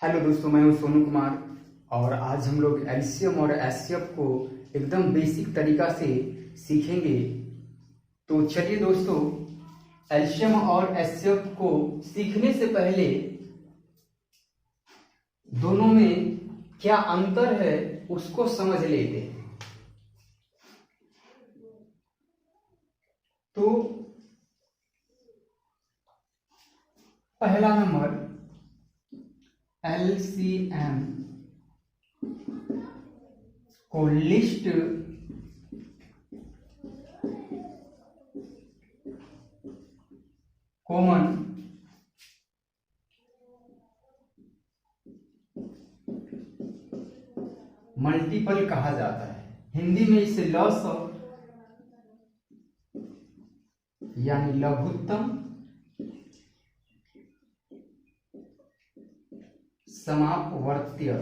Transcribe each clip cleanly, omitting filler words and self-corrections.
Hello दोस्तों, मैं हूं सोनू कुमार और आज हम लोग एलसीएम और एचसीएफ को एकदम बेसिक तरीका से सीखेंगे। तो चलिए दोस्तों, एलसीएम और एचसीएफ को सीखने से पहले दोनों में क्या अंतर है उसको समझ लेते हैं। तो पहला नंबर एलसीएम को लिस्ट कॉमन मल्टीपल कहा जाता है। हिंदी में इसे लॉस यानी लघुत्तम समापवर्त्य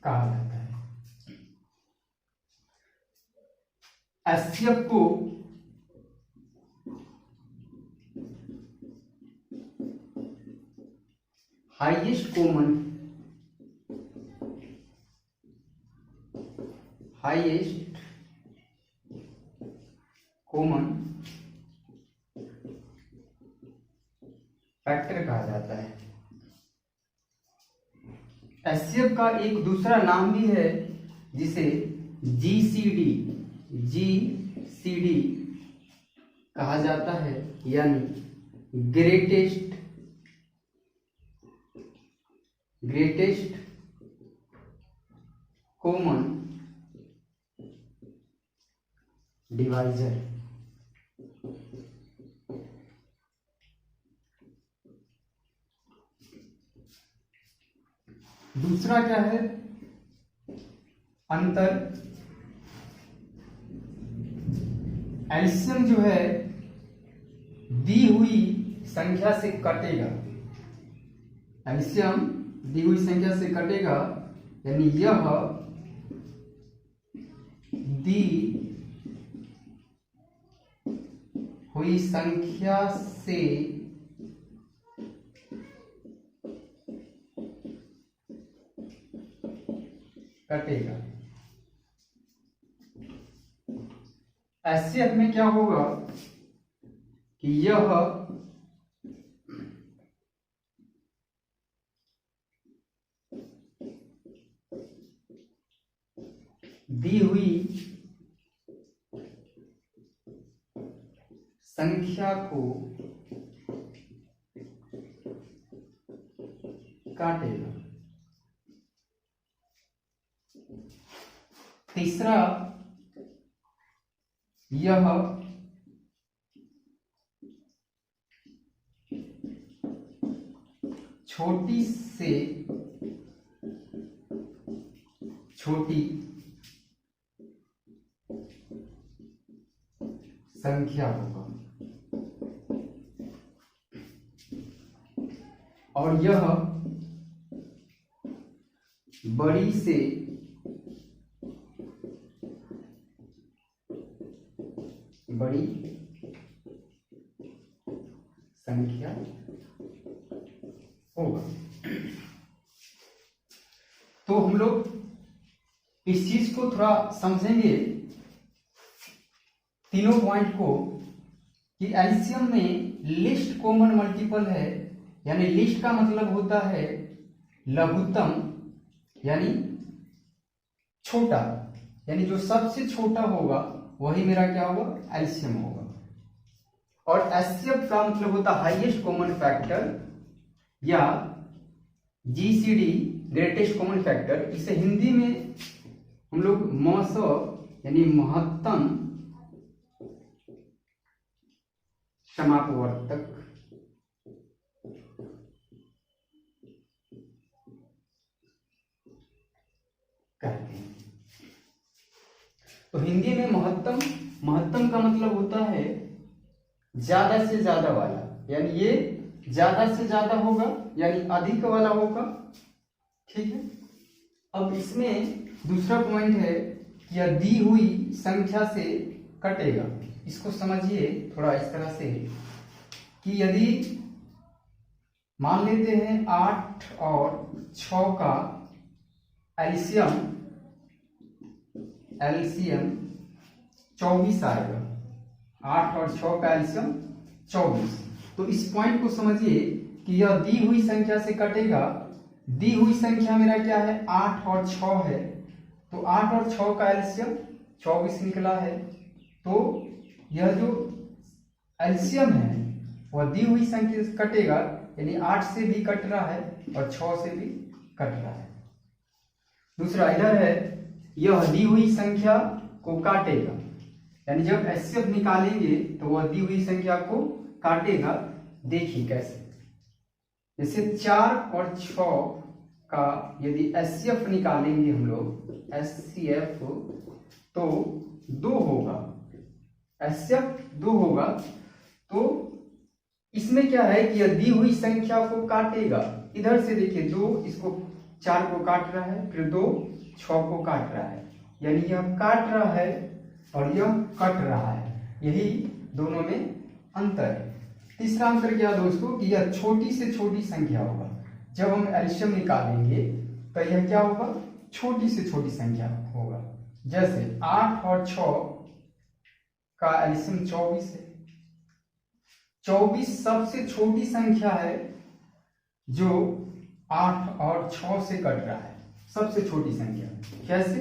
कहा जाता है। एचसीएफ को हाईएस्ट कॉमन फैक्टर कहा जाता है। एचसीएफ का एक दूसरा नाम भी है जिसे जीसीडी कहा जाता है, यानी ग्रेटेस्ट कॉमन डिवाइजर। दूसरा क्या है अंतर? एलसीएम जो है दी हुई संख्या से कटेगा। एलसीएम दी हुई संख्या से कटेगा, यानी यह दी हुई संख्या से कटेगा। एचसीएफ में क्या होगा कि यह दी हुई संख्या को काटेगा। तीसरा, यह छोटी से छोटी संख्या होगा और यह बड़ी से बड़ी संख्या होगा। तो हम लोग इस चीज को थोड़ा समझेंगे, तीनों पॉइंट को, कि एलसीएम में लिस्ट कॉमन मल्टीपल है, यानी लिस्ट का मतलब होता है लघुत्तम, यानी छोटा, यानी जो सबसे छोटा होगा वही मेरा क्या होगा, एलसीएम होगा। और एचसीएफ का मतलब होता है हाईएस्ट कॉमन फैक्टर या जीसीडी ग्रेटेस्ट कॉमन फैक्टर। इसे हिंदी में हम लोग मौस यानी महत्तम समापवर्तक कहते हैं। तो हिंदी में महत्तम का मतलब होता है ज्यादा से ज्यादा वाला, यानी ये ज्यादा से ज्यादा होगा, यानी अधिक वाला होगा। ठीक है। अब इसमें दूसरा पॉइंट है कि यह दी हुई संख्या से कटेगा। इसको समझिए थोड़ा इस तरह से कि यदि मान लेते हैं 8 और 6 का एलसीएम 24 आएगा। 8 और 6 का एलसीएम 24। तो इस पॉइंट को समझिए कि यह दी हुई संख्या से कटेगा। दी हुई संख्या मेरा क्या है, 8 और 6 है। तो 8 और 6 का एलसीएम 24 निकला है। तो यह जो एलसीएम है वह दी हुई संख्या से कटेगा, यानी 8 से भी कट रहा है और 6 से भी कट रहा है। दूसरा इधर है, यह दी हुई संख्या को काटेगा, यानी जब एचसीएफ निकालेंगे तो वह दी हुई संख्या को काटेगा। देखिए कैसे, जैसे 4 और 6 का यदि एचसीएफ निकालेंगे हम लोग, एचसीएफ तो 2 होगा, एचसीएफ 2 होगा। तो इसमें क्या है कि यह दी हुई संख्या को काटेगा। इधर से देखिए 2 इसको 4 को काट रहा है, फिर 2 6 को काट रहा है, यानी यह काट रहा है और यह कट रहा है। यही दोनों में अंतर है। तीसरा अंतर क्या दोस्तों कि यह छोटी से छोटी संख्या होगा। जब हम एलसीएम निकालेंगे तो यह क्या होगा, छोटी से छोटी संख्या होगा। जैसे 8 और 6 का एलसीएम 24 है। 24 सबसे छोटी संख्या है जो 8 और 6 से कट रहा है, सबसे छोटी संख्या। कैसे,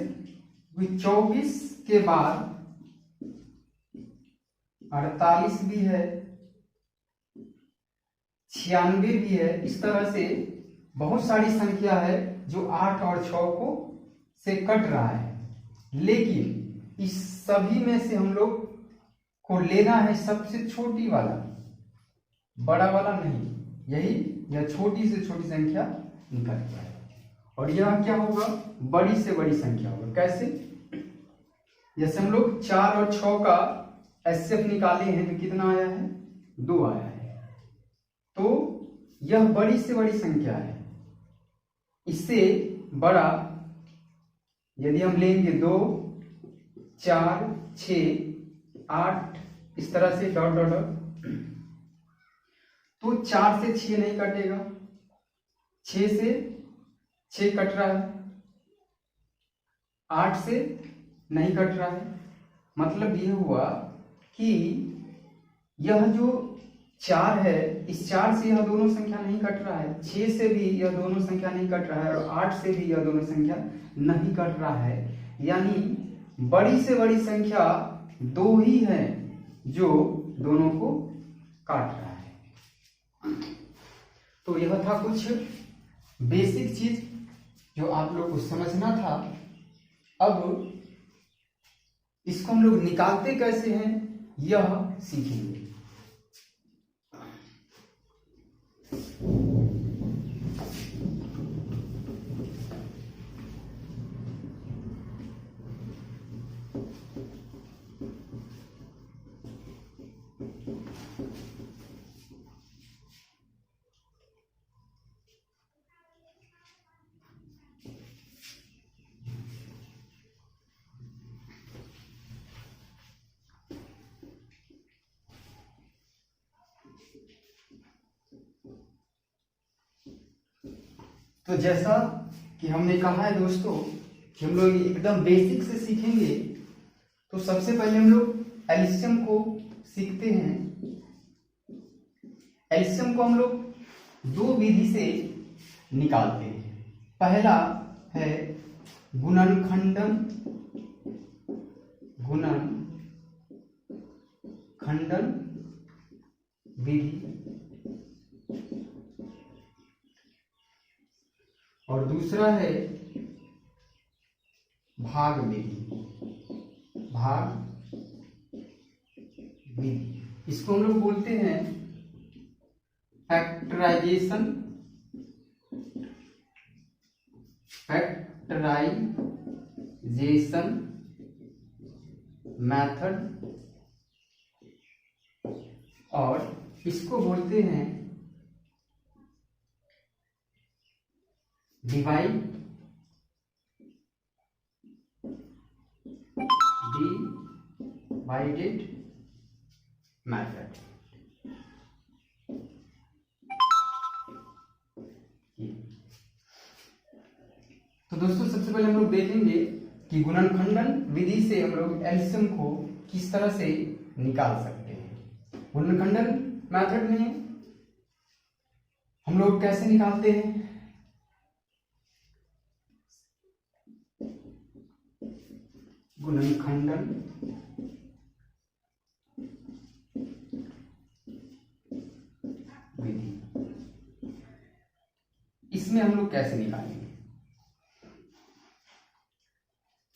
24 के बाद 48 भी है, 96 भी है। इस तरह से बहुत सारी संख्या है जो 8 और 6 को से कट रहा है। लेकिन इस सभी में से हम लोग को लेना है सबसे छोटी वाला, बड़ा वाला नहीं। यही यह छोटी से छोटी संख्या निकल है। और यह क्या होगा, बड़ी से बड़ी संख्या होगा। कैसे, जैसे हम लोग 4 और 6 का एचसीएफ निकाले हैं तो कितना आया है, 2 आया है। तो यह बड़ी से बड़ी संख्या है। इससे बड़ा यदि हम लेंगे 2, 4, 6, 8, इस तरह से डॉट डॉट डॉट, तो 4 से 6 नहीं कटेगा, 6 से 6 कट रहा है, 8 से नहीं कट रहा है। मतलब यह हुआ कि यह जो 4 है, इस 4 से यह दोनों संख्या नहीं कट रहा है, 6 से भी यह दोनों संख्या नहीं कट रहा है, और 8 से भी यह दोनों संख्या नहीं कट रहा है। यानी बड़ी से बड़ी संख्या 2 ही है जो दोनों को काट रहा है। तो यह था कुछ बेसिक चीज जो आप लोग को समझना था। अब इसको हम लोग निकालते कैसे हैं यह सीखेंगे। तो जैसा कि हमने कहा है दोस्तों कि हम लोग एकदम बेसिक से सीखेंगे। तो सबसे पहले हम लोग एलसीएम को सीखते हैं। एलसीएम को हम लोग 2 विधि से निकालते हैं। पहला है गुणनखंडन विधि, और दूसरा है भाग विधि। इसको हम लोग बोलते हैं फैक्टराइजेशन मेथड, और इसको बोलते हैं डिवाइडेड मेथड। दोस्तों सबसे पहले हम लोग देखेंगे कि गुणनखंडन विधि से हम लोग एलसीएम को किस तरह से निकाल सकते हैं। गुणनखंडन मेथड में हम लोग कैसे निकालते हैं, गुणनखंडन विधि, इसमें हम लोग कैसे निकालेंगे।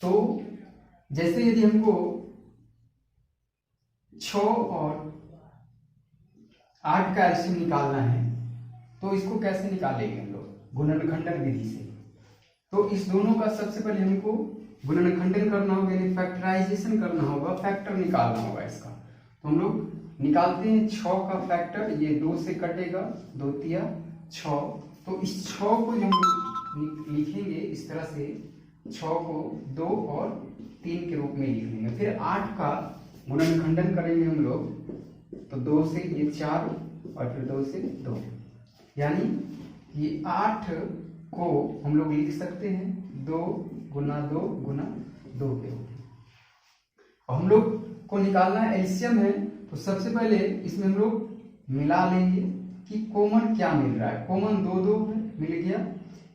तो जैसे यदि हमको 6 और 8 का एलसीएम निकालना है तो इसको कैसे निकालेंगे हम लोग, गुणनखंडन विधि से। तो इस दोनों का सबसे पहले हमको गुणनखंडन करना होगा, यानी फैक्टराइजेशन करना होगा, फैक्टर निकालना होगा इसका। तो हम लोग निकालते हैं 6 का फैक्टर, ये 2 से कटेगा, 2 तिया 6। तो इस 6 को जो हम लिखेंगे इस तरह से, 6 को 2 और 3 के रूप में लिख लेंगे। फिर 8 का गुणनखंडन करेंगे हम लोग, तो 2 से ये 4 और फिर 2 से 2, यानी ये 8 को हम लोग लिख सकते हैं 2 गुना 2 गुना 2 के रूप में। और हम लोग को निकालना है एलसीएम है, तो सबसे पहले इसमें हम लोग मिला लेंगे कि कॉमन क्या मिल रहा है। कॉमन 2 2 मिल गया।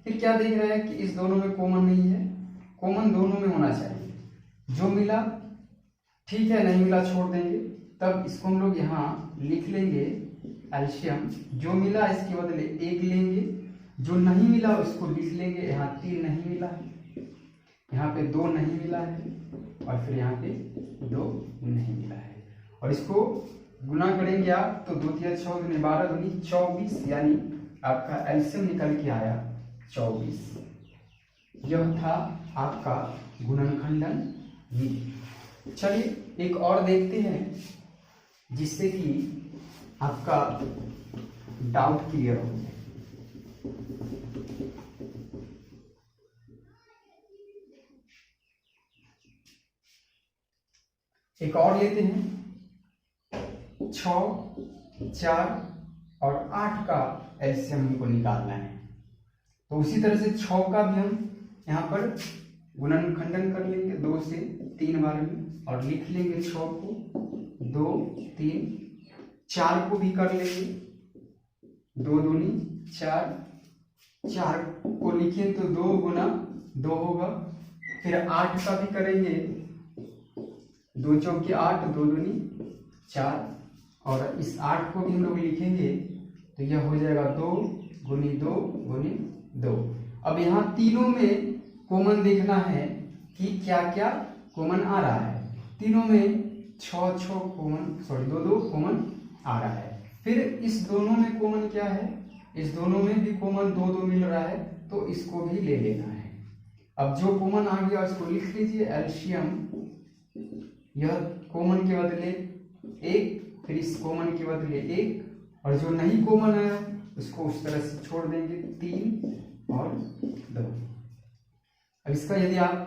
फिर क्या देख रहा है कि इस दोनों में कॉमन नहीं है, कॉमन दोनों में होना चाहिए। जो मिला ठीक है, नहीं मिला छोड़ देंगे। तब इसको हम लोग यहाँ लिख लेंगे एलसीएम। जो मिला इसके बदले 1 लेंगे, जो नहीं मिला उसको लिख लेंगे। यहाँ 3 नहीं मिला है, यहाँ पे 2 नहीं मिला है, और फिर यहाँ पे 2 नहीं मिला है। और इसको गुना करेंगे आप, तो 2 तिया 6 दूनी 12 दूनी 24, यानी आपका एलसीएम निकल के आया 24। यह था आपका गुणनखंडन विधि। चलिए एक और देखते हैं जिससे कि आपका डाउट क्लियर हो जाए। एक और लेते हैं, 6, 4 और 8 का एलसीएम हमको निकालना है। तो उसी तरह से 6 का भी हम यहाँ पर गुणनखंडन कर लेंगे 2 से 3 बार में, और लिख लेंगे 6 को 2 3। 4 को भी कर लेंगे, 2 दूनी 4, 4 को लिखें तो 2 गुना 2 होगा। फिर 8 का भी करेंगे, 2 चौके 8, 2 दूनी 4, और इस 8 को भी हम लोग लिखेंगे तो यह हो जाएगा 2 गुनी 2 गुनी 2। अब यहाँ तीनों में कॉमन देखना है कि क्या क्या कॉमन आ रहा है। तीनों में 6 6 कॉमन, सॉरी 2 2 कॉमन आ रहा है। फिर इस दोनों में कॉमन क्या है, इस दोनों में भी कॉमन 2 2 मिल रहा है, तो इसको भी ले लेना है। अब जो कॉमन आ गया उसको लिख लीजिए एलसीएम। यह कॉमन के बदले 1, फिर इस कॉमन के बदले 1, और जो नहीं कॉमन आया उसको उस तरह से छोड़ देंगे 3 और 2। अब इसका यदि आप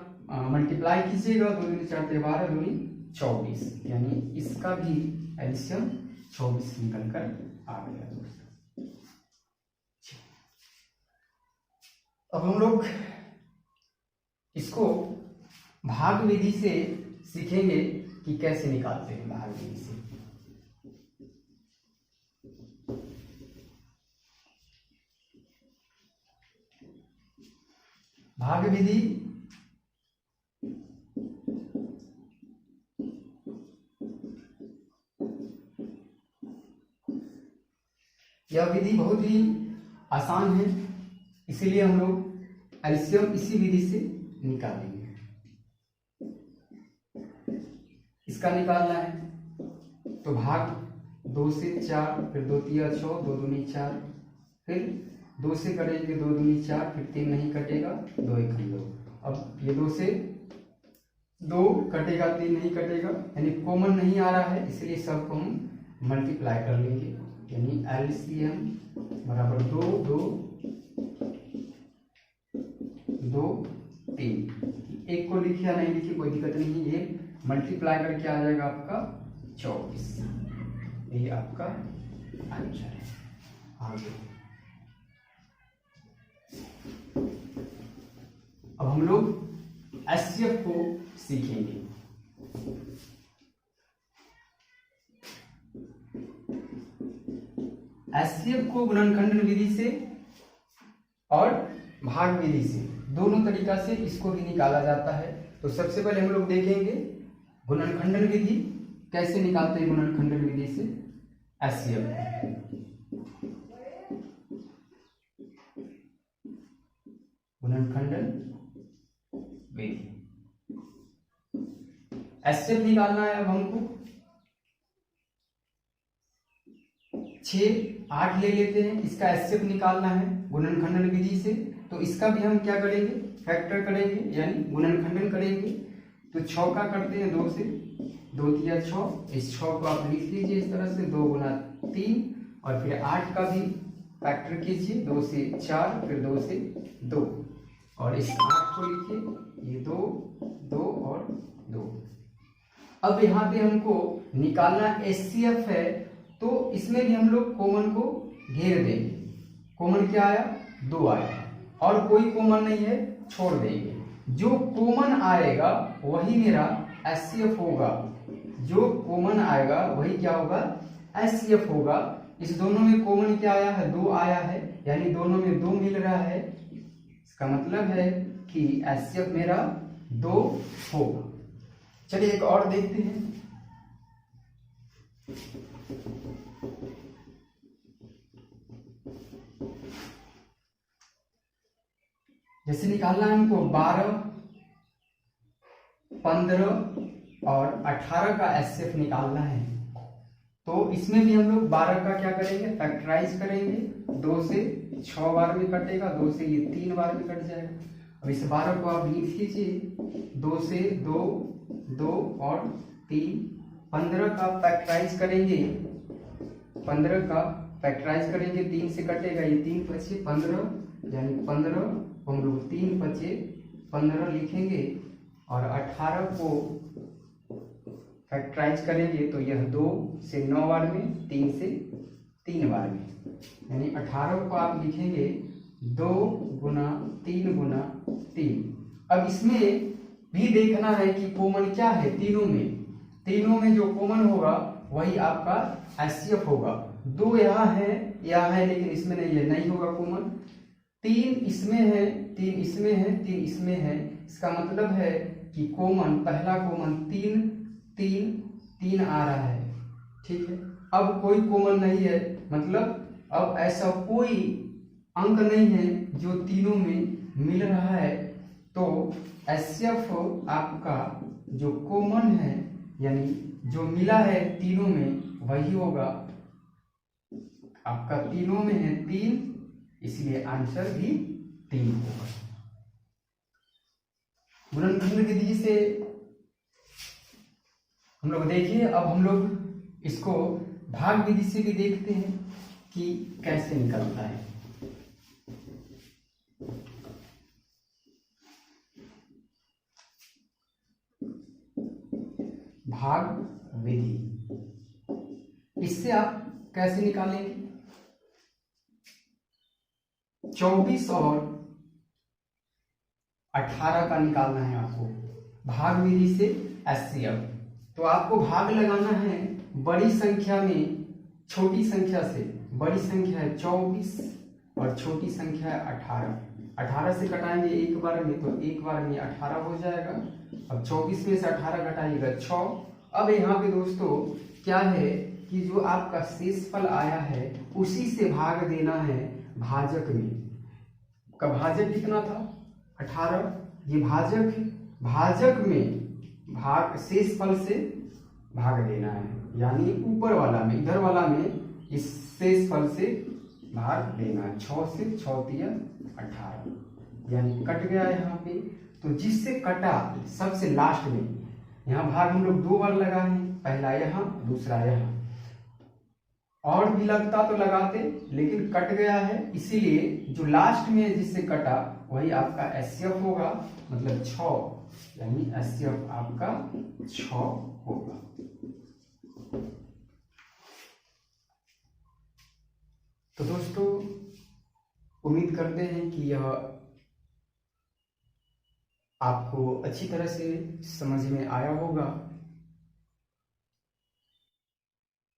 मल्टीप्लाई कीजिएगा, 2 दूनी 4 12 दूनी 24, यानी इसका भी एलसीएम 24 निकल कर आ गया दोस्तों। अब हम लोग इसको भाग विधि से सीखेंगे कि कैसे निकालते हैं भाग विधि से। भाग विधि यह विधि बहुत ही आसान है, इसीलिए हम लोग एलसीएम इसी विधि से निकालेंगे। इसका निकालना है तो भाग 2 से 4, फिर 2 तिया 6, 2 दूनी 4, फिर 2 से कटेंगे 2 दूनी 4, फिर 3 नहीं कटेगा, 2 1 2। अब ये 2 से 2 कटेगा, 3 नहीं कटेगा, यानी कॉमन नहीं आ रहा है, इसलिए सबको हम मल्टीप्लाई कर लेंगे। यानी एलसीएम बराबर 2 2 2 3। एक को लिखे या नहीं लिखे कोई दिक्कत नहीं है, ये मल्टीप्लाई करके आ जाएगा आपका 24। यही आपका आंसर है। आगे अब हम लोग HCF को सीखेंगे। HCF को गुणनखंडन विधि से और भाग विधि से दोनों तरीका से इसको भी निकाला जाता है। तो सबसे पहले हम लोग देखेंगे गुणनखंडन विधि कैसे निकालते हैं। गुणनखंडन विधि से HCF गुणनखंडन विधि HCF निकालना है। अब हमको 6, 8 ले लेते हैं, इसका HCF निकालना है गुणनखंडन विधि से। तो इसका भी हम क्या करेंगे, फैक्टर करेंगे यानी गुणनखंडन करेंगे। तो 6 का करते हैं 2 से, 2 तिया 6, इस 6 को आप लिख लीजिए इस तरह से 2 गुना 3, और फिर 8 का भी फैक्टर कीजिए 2 से 4, फिर 2 से 2, और इस 8 को लिखिए, ये 2, 2 और 2। अब यहाँ पे हमको निकालना HCF है, तो इसमें भी हम लोग कॉमन को घेर देंगे। कॉमन क्या आया, 2 आया, और कोई कॉमन नहीं है, छोड़ देंगे। जो कॉमन आएगा वही मेरा HCF होगा। जो कॉमन आएगा वही क्या होगा, HCF होगा। इस दोनों में कॉमन क्या आया है, 2 आया है, यानी दोनों में 2 मिल रहा है। इसका मतलब है कि HCF मेरा 2 होगा। चलिए एक और देखते हैं। जैसे निकालना है हमको 12, 15 और 18 का HCF निकालना है। तो इसमें भी हम लोग 12 का क्या करेंगे, फैक्टराइज करेंगे। 2 से 6 बार में कटेगा, 2 से ये 3 बार में कट जाएगा। अब इस 12 को आप लिख लीजिए, 2 से 2, 2 और 3। 15 का फैक्टराइज करेंगे, 15 का फैक्टराइज करेंगे, 3 से कटेगा, ये 3 पचे 15, यानी 15 हम लोग 3 पचे 15 लिखेंगे, और 18 को फैक्टराइज करेंगे तो यह 2 से 9 बार में, 3 से 3 बार में, यानी 18 को आप लिखेंगे 2 गुना 3 गुना 3। अब इसमें भी देखना है कि कॉमन क्या है, तीनों में जो कॉमन होगा वही आपका HCF होगा। 2 यहाँ है लेकिन इसमें नहीं है, नहीं होगा कॉमन। 3 इसमें है, 3 इसमें है, 3 इसमें है। इसका मतलब है कि कॉमन, पहला कॉमन 3 3 3 आ रहा है, ठीक है। अब कोई कॉमन नहीं है, मतलब अब ऐसा कोई अंक नहीं है जो तीनों में मिल रहा है। तो HCF आपका जो कॉमन है, यानी जो मिला है तीनों में, वही होगा आपका। तीनों में है 3, इसलिए आंसर भी 3 होगा। गुणनखंड विधि से हम लोग देखिए। अब हम लोग इसको भाग विधि से भी देखते हैं कि कैसे निकलता है। भाग विधि, इससे आप कैसे निकालेंगे, 24 और 18 का निकालना है आपको भाग विधि से HCF। तो आपको भाग लगाना है बड़ी संख्या में छोटी संख्या से। बड़ी संख्या है 24 और छोटी संख्या है 18। 18 से कटाएंगे एक बार में, तो एक बार में 18 हो जाएगा। अब 24 में से 18 घटाइएगा 6। अब यहाँ पे दोस्तों क्या है कि जो आपका शेषफल आया है उसी से भाग देना है भाजक में। का भाजक कितना था, 18, ये भाजक है। भाजक में भाग शेषफल से भाग देना है, यानी ऊपर वाला में, इधर वाला में इस शेषफल से भाग देना है। 6 से 6 तिया 18, यानी कट गया यहाँ पे। तो जिससे कटा सबसे लास्ट में, यहाँ भाग हम लोग 2 बार लगाए हैं, पहला यहाँ दूसरा यहाँ। और भी लगता तो लगाते, लेकिन कट गया है, इसीलिए जो लास्ट में जिससे कटा वही आपका HCF होगा, मतलब 6, यानी HCF आपका 6 होगा। तो दोस्तों उम्मीद करते हैं कि यह आपको अच्छी तरह से समझ में आया होगा।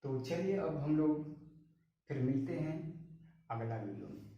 तो चलिए अब हम लोग फिर मिलते हैं अगला वीडियो में।